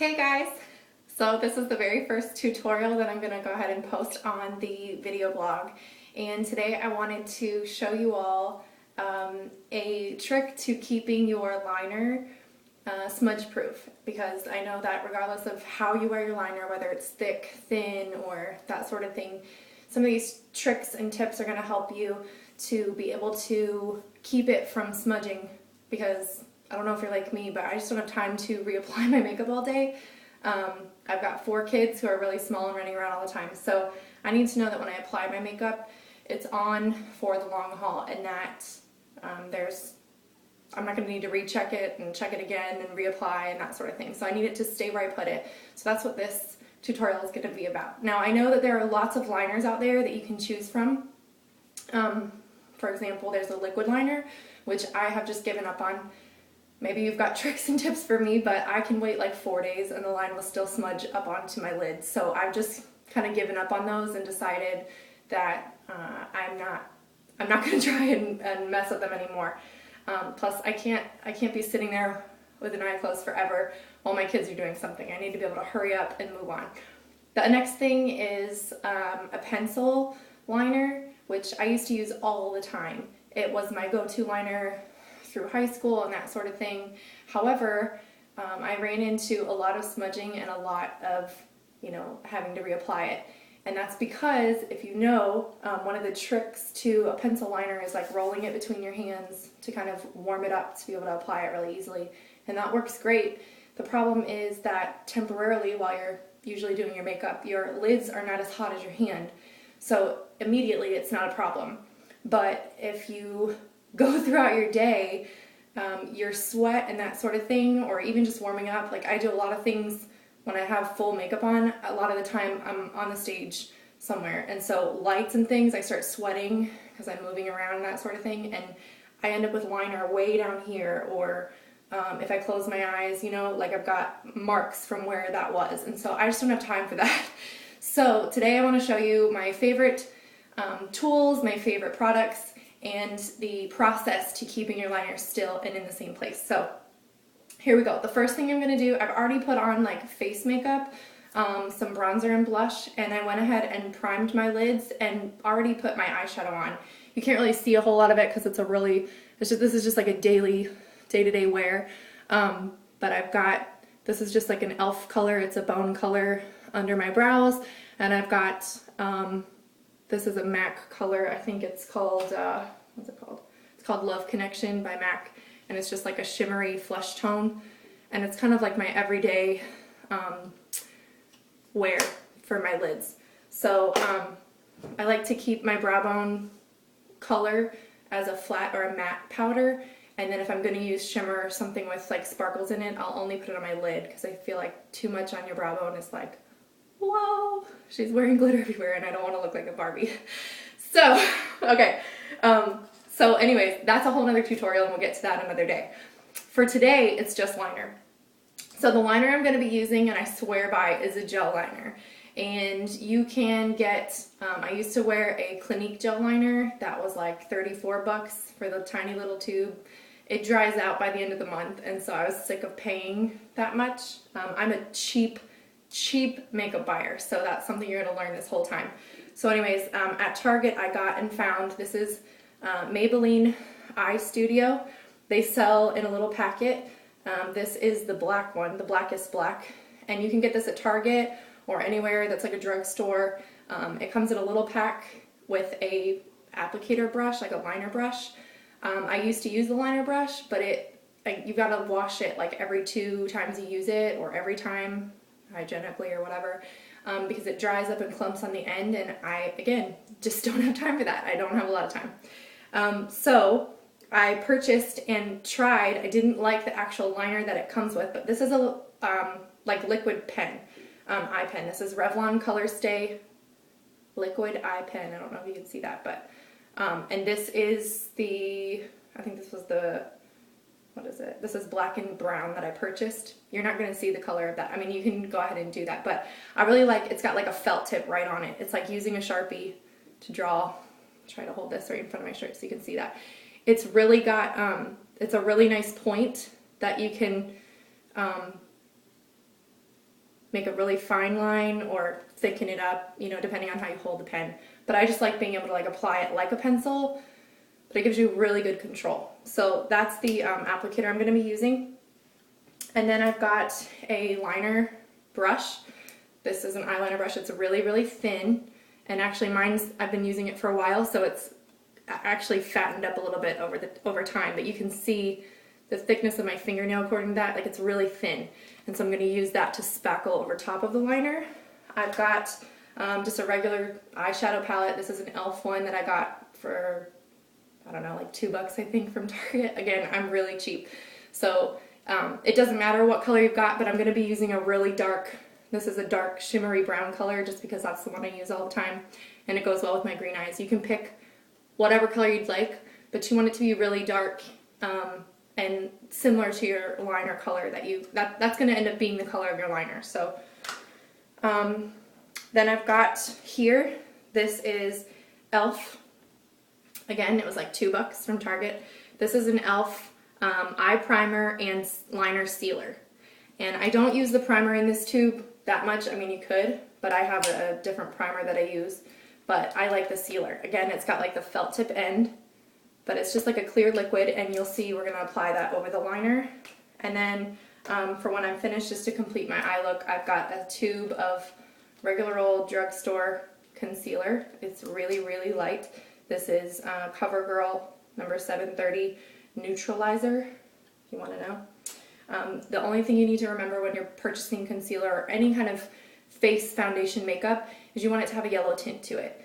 Hey guys! So this is the very first tutorial that I'm going to go ahead and post on the video blog. And today I wanted to show you all a trick to keeping your liner smudge proof, because I know that regardless of how you wear your liner, whether it's thick, thin, or that sort of thing, some of these tricks and tips are going to help you to be able to keep it from smudging, because I don't know if you're like me, but I just don't have time to reapply my makeup all day. I've got 4 kids who are really small and running around all the time, so I need to know that when I apply my makeup, it's on for the long haul, and that I'm not going to need to recheck it and check it again and reapply and that sort of thing. So I need it to stay where I put it. So that's what this tutorial is going to be about. Now I know that there are lots of liners out there that you can choose from. For example, there's a liquid liner, which I have just given up on. Maybe you've got tricks and tips for me, but I can wait like 4 days and the line will still smudge up onto my lid. So I've just kind of given up on those and decided that I'm not going to try and mess with them anymore. Plus, I can't be sitting there with an eye closed forever while my kids are doing something. I need to be able to hurry up and move on. The next thing is a pencil liner, which I used to use all the time. It was my go-to liner through high school and that sort of thing. However, I ran into a lot of smudging and a lot of, having to reapply it. And that's because, if you know, one of the tricks to a pencil liner is like rolling it between your hands to kind of warm it up to be able to apply it really easily. And that works great. The problem is that temporarily, while you're usually doing your makeup, your lids are not as hot as your hand. So immediately it's not a problem. But if you go throughout your day, your sweat and that sort of thing, or even just warming up, like I do a lot of things when I have full makeup on. A lot of the time I'm on the stage somewhere, and so lights and things, I start sweating because I'm moving around and that sort of thing, and I end up with liner way down here, or if I close my eyes, like I've got marks from where that was, and so I just don't have time for that. So today I want to show you my favorite tools, my favorite products, and the process to keeping your liner still and in the same place. So here we go. The first thing I'm going to do, I've already put on like face makeup, some bronzer and blush, and I went ahead and primed my lids and already put my eyeshadow on. You can't really see a whole lot of it because this is just like a day-to-day wear. But this is just like an e.l.f. color. It's a bone color under my brows, and I've got, this is a MAC color. I think it's called, what's it called? It's called Love Connection by MAC. And it's just like a shimmery flesh tone, and it's kind of like my everyday wear for my lids. So I like to keep my brow bone color as a flat or a matte powder, and then if I'm going to use shimmer or something with like sparkles in it, I'll only put it on my lid, because I feel like too much on your brow bone is like, whoa, she's wearing glitter everywhere and I don't want to look like a Barbie. So, okay. So anyways, that's a whole nother tutorial, and we'll get to that another day. For today, it's just liner. So the liner I'm going to be using, and I swear by, is a gel liner. And you can get, I used to wear a Clinique gel liner that was like $34 for the tiny little tube. It dries out by the end of the month, and so I was sick of paying that much. I'm a cheap makeup buyer, so that's something you're going to learn this whole time. So anyways, at Target I got and found, this is Maybelline Eye Studio. They sell in a little packet. This is the black one, the blackest black, and you can get this at Target or anywhere that's like a drugstore. It comes in a little pack with a applicator brush, like a liner brush. I used to use the liner brush, but you've got to wash it like every 2 times you use it, or every time hygienically or whatever, because it dries up and clumps on the end, and I, again, just don't have time for that. I don't have a lot of time. So I purchased and tried. I didn't like the actual liner that it comes with, but this is a like liquid pen, eye pen. This is Revlon Color Stay liquid eye pen. I don't know if you can see that, but and this is I think this was what is it? This is black and brown that I purchased. You're not going to see the color of that. I mean, you can go ahead and do that, but I really like, it's got like a felt tip right on it. It's like using a Sharpie to draw. Try to hold this right in front of my shirt so you can see that. It's really got, it's a really nice point that you can make a really fine line or thicken it up, you know, depending on how you hold the pen. But I just like being able to like apply it like a pencil, but it gives you really good control. So that's the applicator I'm going to be using. And then I've got a liner brush. This is an eyeliner brush. It's really, really thin. And actually I've been using it for a while, so it's actually fattened up a little bit over time, but you can see the thickness of my fingernail according to that, like it's really thin. And so I'm going to use that to spackle over top of the liner. I've got just a regular eyeshadow palette. This is an e.l.f. one that I got for, I don't know, like $2 I think from Target. Again, I'm really cheap. So it doesn't matter what color you've got, but I'm going to be using a really dark, this is a dark shimmery brown color just because that's the one I use all the time. And it goes well with my green eyes. You can pick whatever color you'd like, but you want it to be really dark and similar to your liner color that's going to end up being the color of your liner. So then I've got here, this is e.l.f. Again, it was like $2 from Target. This is an e.l.f. Eye primer and liner sealer. And I don't use the primer in this tube that much. I mean, you could, but I have a different primer that I use. But I like the sealer. Again, it's got like the felt tip end, but it's just like a clear liquid, and you'll see we're going to apply that over the liner. And then for when I'm finished, just to complete my eye look, I've got a tube of regular old drugstore concealer. It's really, really light. This is CoverGirl number 730 Neutralizer, if you want to know. The only thing you need to remember when you're purchasing concealer or any kind of face foundation makeup is you want it to have a yellow tint to it.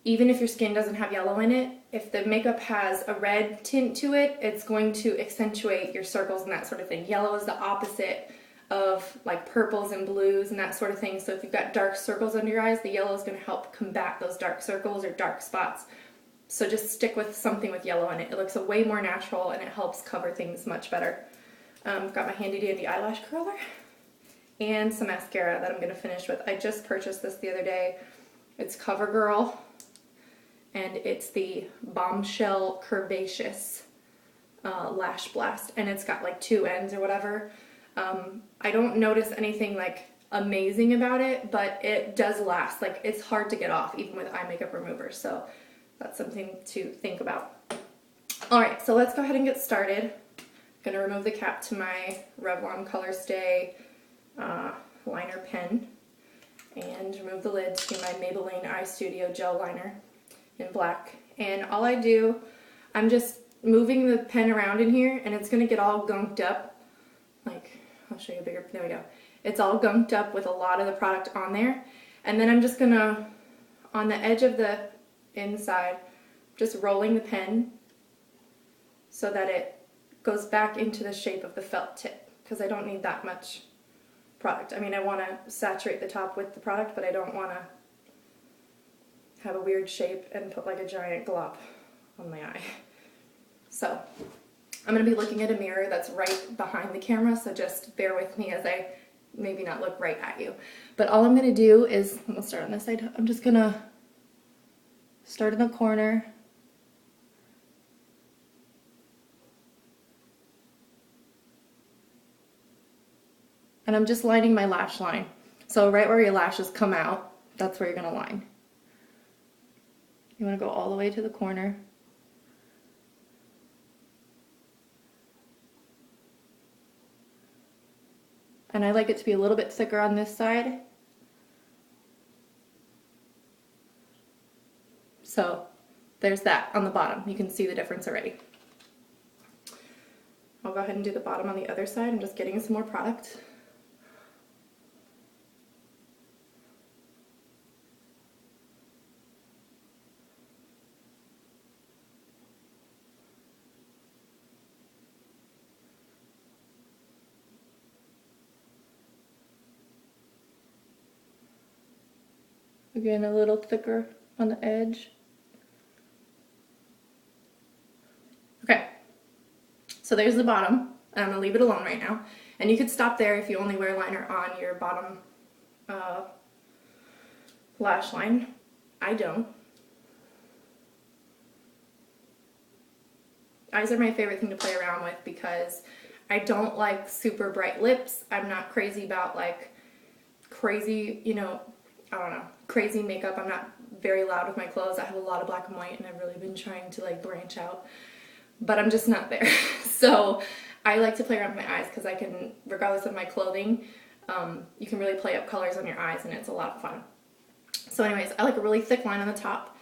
Even if your skin doesn't have yellow in it, if the makeup has a red tint to it, it's going to accentuate your circles and that sort of thing. Yellow is the opposite of like purples and blues and that sort of thing. So if you've got dark circles under your eyes, the yellow is going to help combat those dark circles or dark spots. So just stick with something with yellow in it. It looks way more natural and it helps cover things much better. I've got my handy dandy eyelash curler and some mascara that I'm going to finish with. I just purchased this the other day. It's CoverGirl, and it's the Bombshell Curvaceous Lash Blast, and it's got like 2 ends or whatever. I don't notice anything like amazing about it, but it does last. Like, it's hard to get off even with eye makeup remover, so that's something to think about. Alright, so let's go ahead and get started. I'm going to remove the cap to my Revlon Color Stay liner pen and remove the lid to my Maybelline Eye Studio gel liner in black. And all I do, I'm just moving the pen around in here, and it's going to get all gunked up. Like, I'll show you a bigger, there we go. It's all gunked up with a lot of the product on there. And then I'm just going to, on the edge of the inside, just rolling the pen so that it goes back into the shape of the felt tip, because I don't need that much product. I mean, I want to saturate the top with the product, but I don't want to have a weird shape and put like a giant glop on my eye. So I'm going to be looking at a mirror that's right behind the camera, so just bear with me as I maybe not look right at you. But all I'm going to do is, we'll start on this side, I'm just going to start in the corner. And I'm just lining my lash line. So right where your lashes come out, that's where you're going to line. You want to go all the way to the corner. And I like it to be a little bit thicker on this side. So there's that on the bottom. You can see the difference already. I'll go ahead and do the bottom on the other side. I'm just getting some more product. Again, a little thicker on the edge. Okay, so there's the bottom. I'm going to leave it alone right now. And you could stop there if you only wear liner on your bottom lash line. I don't. Eyes are my favorite thing to play around with because I don't like super bright lips. I'm not crazy about like crazy, you know, I don't know, crazy makeup. I'm not very loud with my clothes. I have a lot of black and white, and I've really been trying to like branch out, but I'm just not there. So I like to play around with my eyes because I can, regardless of my clothing, you can really play up colors on your eyes, and it's a lot of fun. So anyways, I like a really thick line on the top.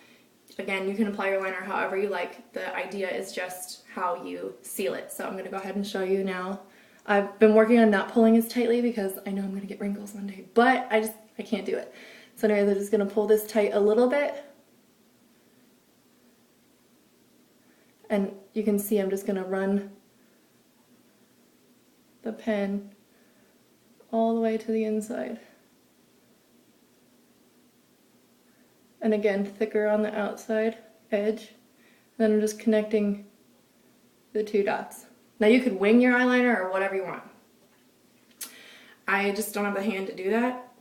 Again, you can apply your liner however you like. The idea is just how you seal it. So I'm going to go ahead and show you now. I've been working on not pulling as tightly because I know I'm going to get wrinkles one day, but I can't do it. So anyways, I'm just going to pull this tight a little bit. And you can see I'm just going to run the pen all the way to the inside. And again, thicker on the outside edge. Then I'm just connecting the two dots. Now you could wing your eyeliner or whatever you want. I just don't have the hand to do that.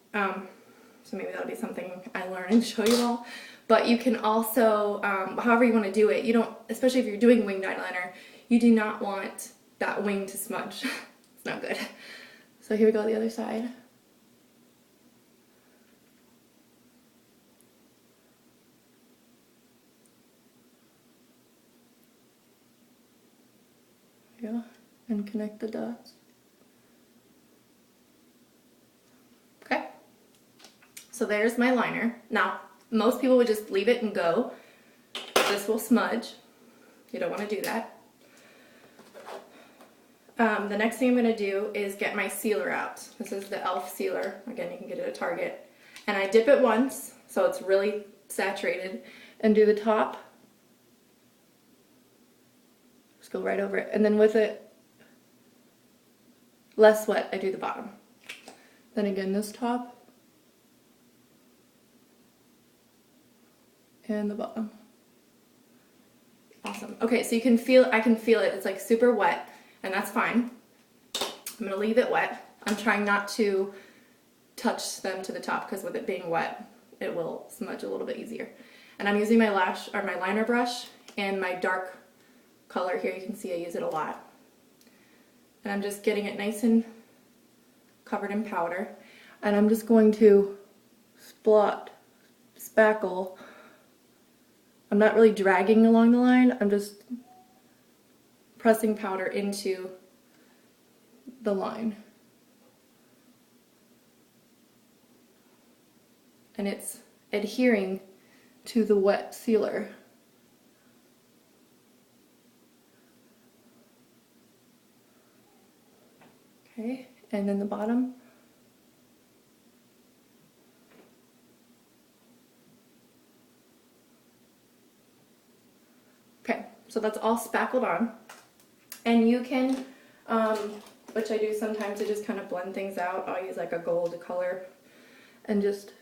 So maybe that'll be something I learn and show you all. But you can also, however you want to do it, you don't, especially if you're doing winged eyeliner, you do not want that wing to smudge. It's not good. So here we go, the other side. Yeah, and connect the dots. Okay, so there's my liner. Now, most people would just leave it and go. This will smudge. You don't want to do that. The next thing I'm going to do is get my sealer out. This is the e.l.f. sealer. Again, you can get it at Target. And I dip it once, so it's really saturated, and do the top. Just go right over it. And then with it less wet, I do the bottom. Then again, this top. And the bottom. Awesome. Okay, so you can feel, I can feel it. It's like super wet, and that's fine. I'm gonna leave it wet. I'm trying not to touch them to the top because with it being wet, it will smudge a little bit easier. And I'm using my lash, or my liner brush, and my dark color here. You can see I use it a lot. And I'm just getting it nice and covered in powder. And I'm just going to spackle. I'm not really dragging along the line. I'm just pressing powder into the line. And it's adhering to the wet sealer. Okay, and then the bottom. Okay, so that's all spackled on. And you can, which I do sometimes to just kind of blend things out, I'll use like a gold color and just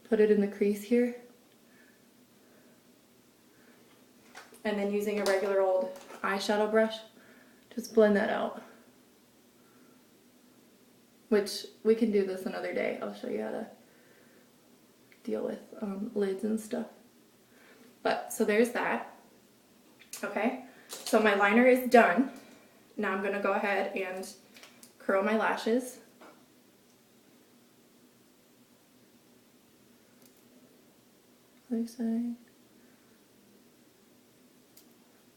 put it in the crease here. And then using a regular old eyeshadow brush, just blend that out. Which we can do this another day. I'll show you how to deal with lids and stuff. But, so there's that. Okay, so my liner is done. Now I'm going to go ahead and curl my lashes. Other side.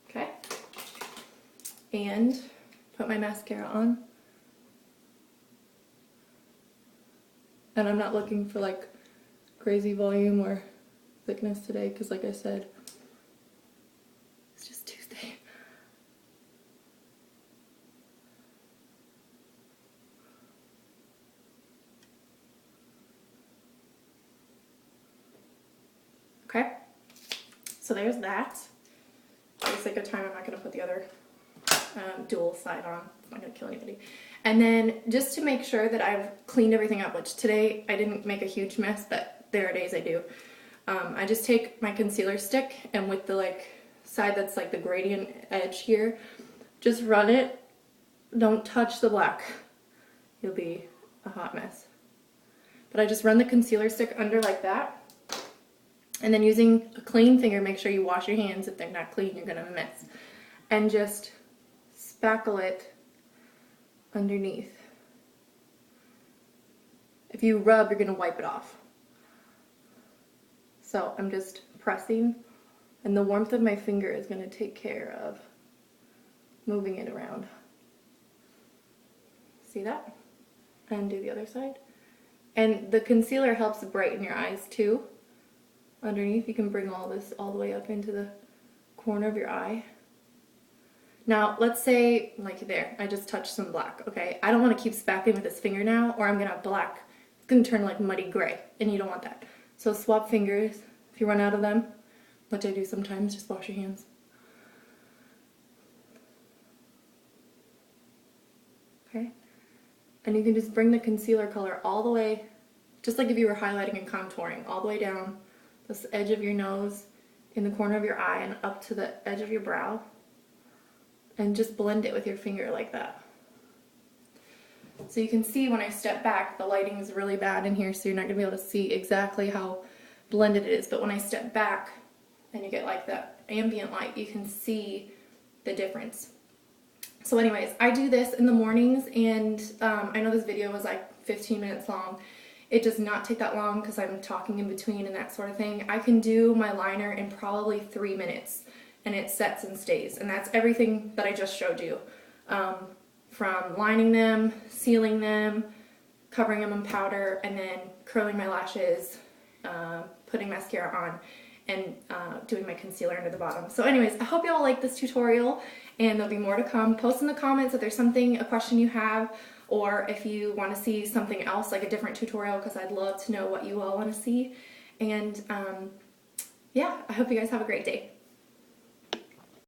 Okay. And put my mascara on. And I'm not looking for like crazy volume or thickness today because like I said, it's just Tuesday. Okay, so there's that. For the sake of time, I'm not going to put the other dual side on. It's not going to kill anybody. And then just to make sure that I've cleaned everything up, which today I didn't make a huge mess, but there are days I do. I just take my concealer stick and with the like side that's like the gradient edge here, just run it. Don't touch the black. You'll be a hot mess. But I just run the concealer stick under like that. And then using a clean finger, make sure you wash your hands. If they're not clean, you're gonna mess. And just spackle it underneath. if you rub, you're gonna wipe it off. So I'm just pressing, and the warmth of my finger is gonna take care of moving it around. See that? And do the other side. And the concealer helps brighten your eyes too. Underneath, you can bring all this all the way up into the corner of your eye. Now, let's say, like there, I just touched some black, okay? I don't want to keep spacking with this finger now, or I'm going to have black. It's going to turn like muddy gray, and you don't want that. So swap fingers. If you run out of them, which I do sometimes, just wash your hands. Okay? And you can just bring the concealer color all the way, just like if you were highlighting and contouring, all the way down this edge of your nose, in the corner of your eye, and up to the edge of your brow. And just blend it with your finger like that. So you can see when I step back, the lighting is really bad in here, so you're not going to be able to see exactly how blended it is. But when I step back and you get like that ambient light, you can see the difference. So anyways, I do this in the mornings, and I know this video was like 15 minutes long. It does not take that long because I'm talking in between and that sort of thing. I can do my liner in probably 3 minutes. And it sets and stays, and that's everything that I just showed you. From lining them, sealing them, covering them in powder, and then curling my lashes, putting mascara on, and doing my concealer under the bottom. So anyways, I hope you all like this tutorial, and there'll be more to come. Post in the comments if there's something, a question you have, or if you want to see something else, like a different tutorial, because I'd love to know what you all want to see. And yeah, I hope you guys have a great day.